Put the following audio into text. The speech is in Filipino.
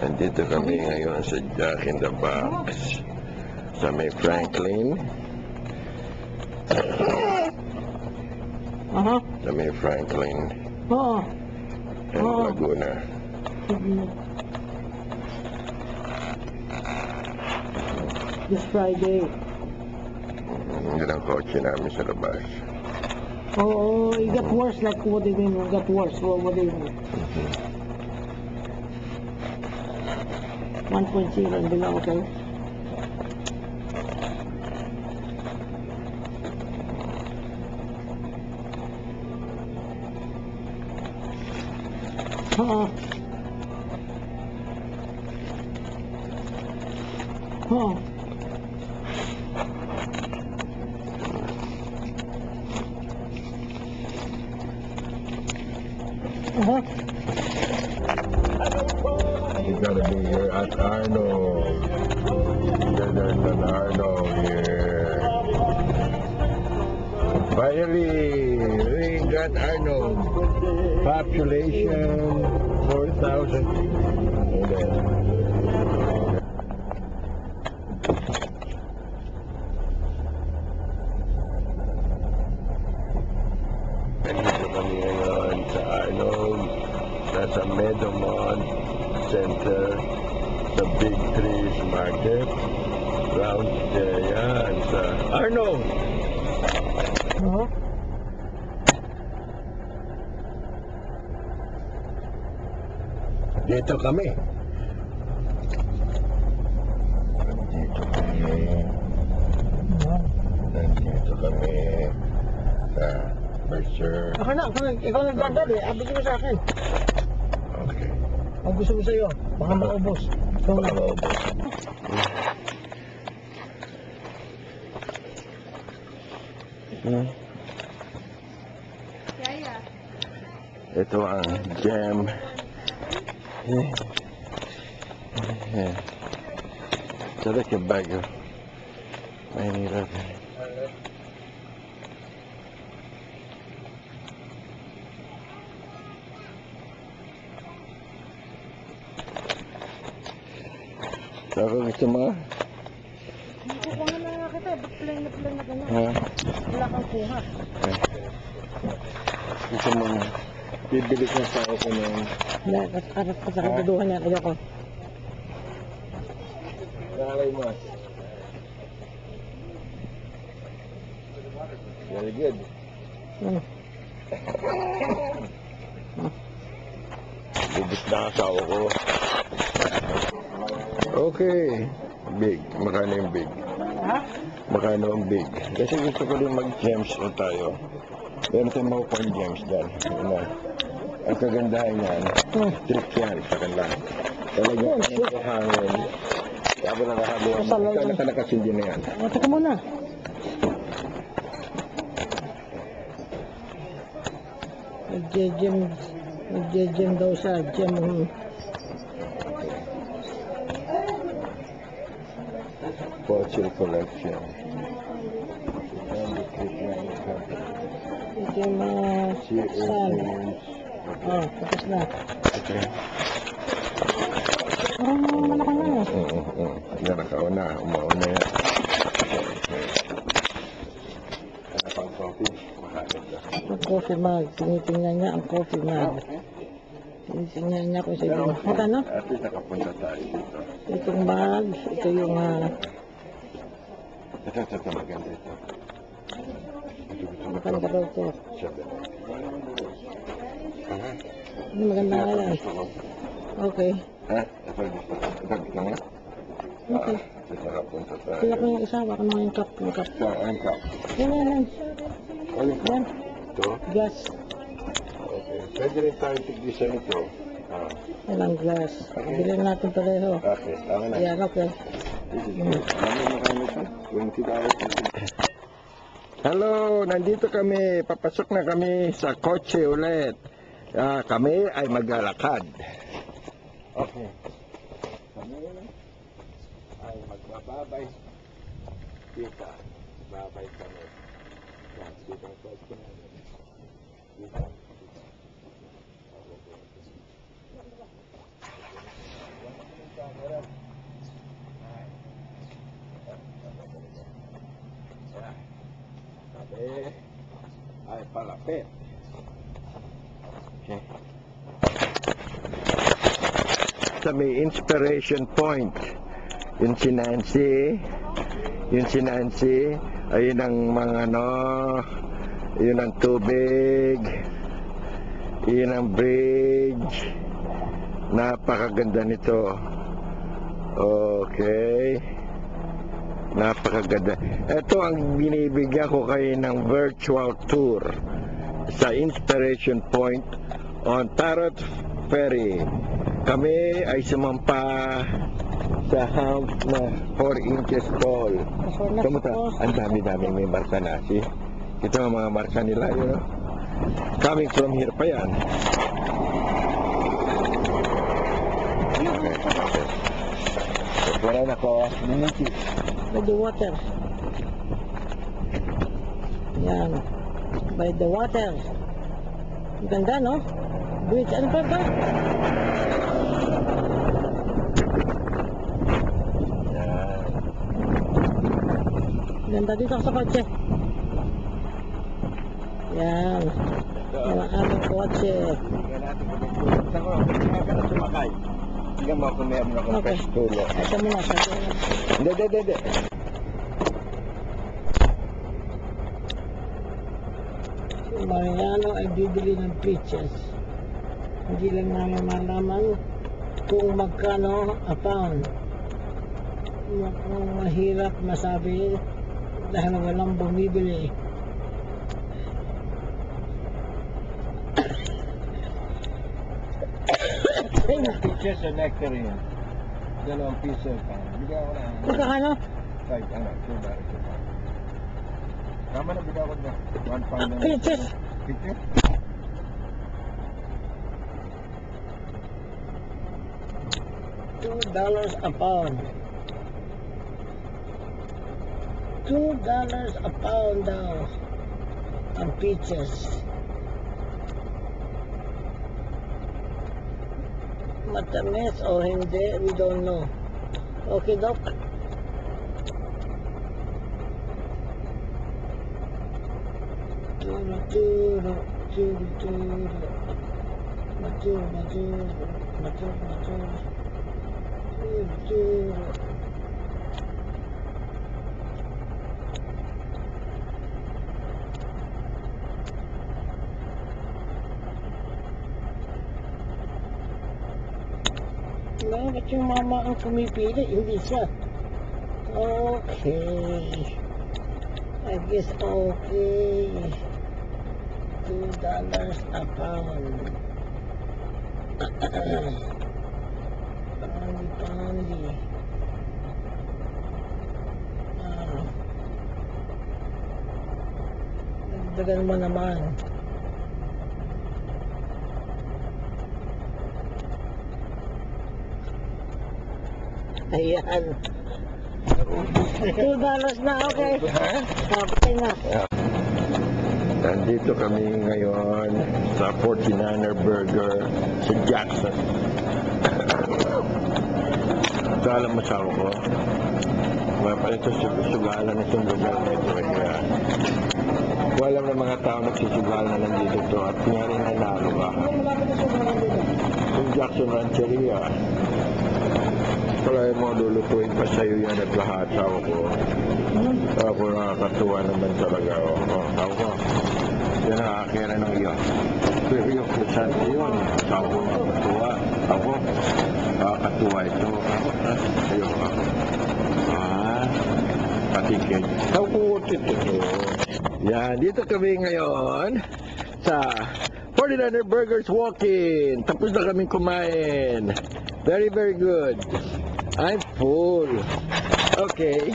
Nandito kami ngayon sa Jack in the Box sa may Franklin. Sa may Franklin and Laguna. This Friday. Yan ang kotse namin sa labas. Oh, it got worse. Like, what do you mean? It got worse. What do you mean? 1.0 and below, okay? You gotta be here at Arnold. There's an Arnold here. Finally, we got Arnold. Population 4,000. Nandito kami ngayon sa Arnold. Nasa Meadowmont Center, sa Big Trees Market, lounge yan sa Arnold. Dito kami. Nandito kami sa Mercer. Ikaw nagdadad eh. Abigin mo sa akin. Okay. Ang gusto mo sa'yo, baka maubos. Baka maubos. Ito ang jam. Sarap yung bago. Mahirap. Saka gusto mo? Kukuha na nga kita. Ba't plain na gano'n? Ha? Wala kang kuha. Gusto mo nga. Bibili ko sa ako ng... Wala, kasarap ka sa kaduduhan niya. Ayoko. Nakalay mo. Very good. Bubis na asawa ko. Okay. Big. Makano yung big? Ha? Makano ang big? Kasi gusto ko din mag-gems na tayo. Meron tayong makukuha yung gems dyan. Ang kagandahan yan, trick yan sa kanila. Talagang ang hangin. Kaya ba nakahalo? Sana ka nakasindi na yan. Teka muna. Nagje-gym daw sa gym. Fossil collection. Ito yung mga sand. Tapos na. Okay. Parang malaki na eh. Oo. Yan, nakauna. Umauna yan. Ano pang coffee? Makalit ka. Ang coffee mug. Tinitingnan niya ang coffee mug. Tinitingnan niya kung sino. Magkano? At least nakapunta tayo dito. Itong bag. Ito yung... Ito, maganda ito. Maganda daw ito. 7. Maganda nga yan. Okay. Ha? Ito gusto mo? Okay. Ito nakapunta tayo. Sila ko yung isa. Baka naman yung cup. Saan ka? Yan. Yan. Ito? Gas. Okay. Pwede rin tayo tigisa nito. Walang glass. Bilhin natin pareho. Okay. Tama na. Yan, okay. Hello, nandito kami. Papasok na kami sa kotse ulit. Kami ay maglalakad. Okay. Kami ay magbababay. Kita. Babay kami. Yan, dito ang kotse namin. Dito. Okay. Sa may inspiration point, yun si Nancy, ayun ang mga yun ang tubig, yun ang bridge, napakaganda nito. Okay, napakaganda. Ito ang binibigyan ko kayo ng virtual tour sa Inspiration Point on Parrot Ferry. Kami ay sumampa sa hump na 4 inches tall. Kamusta? Ang dami-dami may marka na. Ito ang mga marka nila, you know? Coming from here pa yan. Okay. Wala na ko. By the water. Yan. By the water. Ang ganda, no? Bridge. Ano pa ba? Ganda dito sa kotse. Yan. Yan ang aming kotse. Hindi ka na sumakay. Hindi mo ako meron akong Okay. fresh tulo. Ito muna. Hindi. Si Mariano ay bibili ng peaches. Hindi lang namin malaman kung magkano a pound. Kung mahirap masabi dahil walang bumibili. Peaches or nectarine? Dalawang piso pa. Bigyan ko na. Magkano? 5, ano, 2 bari. Tama na, bigyan ko na. 1 pound na. Peaches. Peaches? $2 a pound. $2 a pound daw ang peaches. Matamis o hindi, we don't know. Okay, Doc? Bakit yung mama ang pumipili? Hindi siya. Okay. I guess okay. $2 a pound. Poundy. Dagdagan mo naman. Ayan. $2 na, okay. Okay na. Nandito kami ngayon sa 49er Burger sa Jackson. Ito alam masawa ko. Ito sugalan na itong lugar na ito. Kaya alam ng mga tao nagsusugalan na nandito ito at nga rin nanalo ka. Yung Jackson Rancheria. Kaya mo lulutuin pa sa'yo yan at lahat. Sawa ko. Ako nakakatuwa naman talaga. Sawa ko. Yan ang akira ng iyo. Pero yung kusante yun. Sawa ko nakakatuwa. Ako. Nakakatuwa ito. Ayoko ako. Patikid. Sawa ko ito. Yan. Dito kami ngayon sa 49er Burgers Walk-In. Tapos na kaming kumain. Very, very good. I'm full. Okay.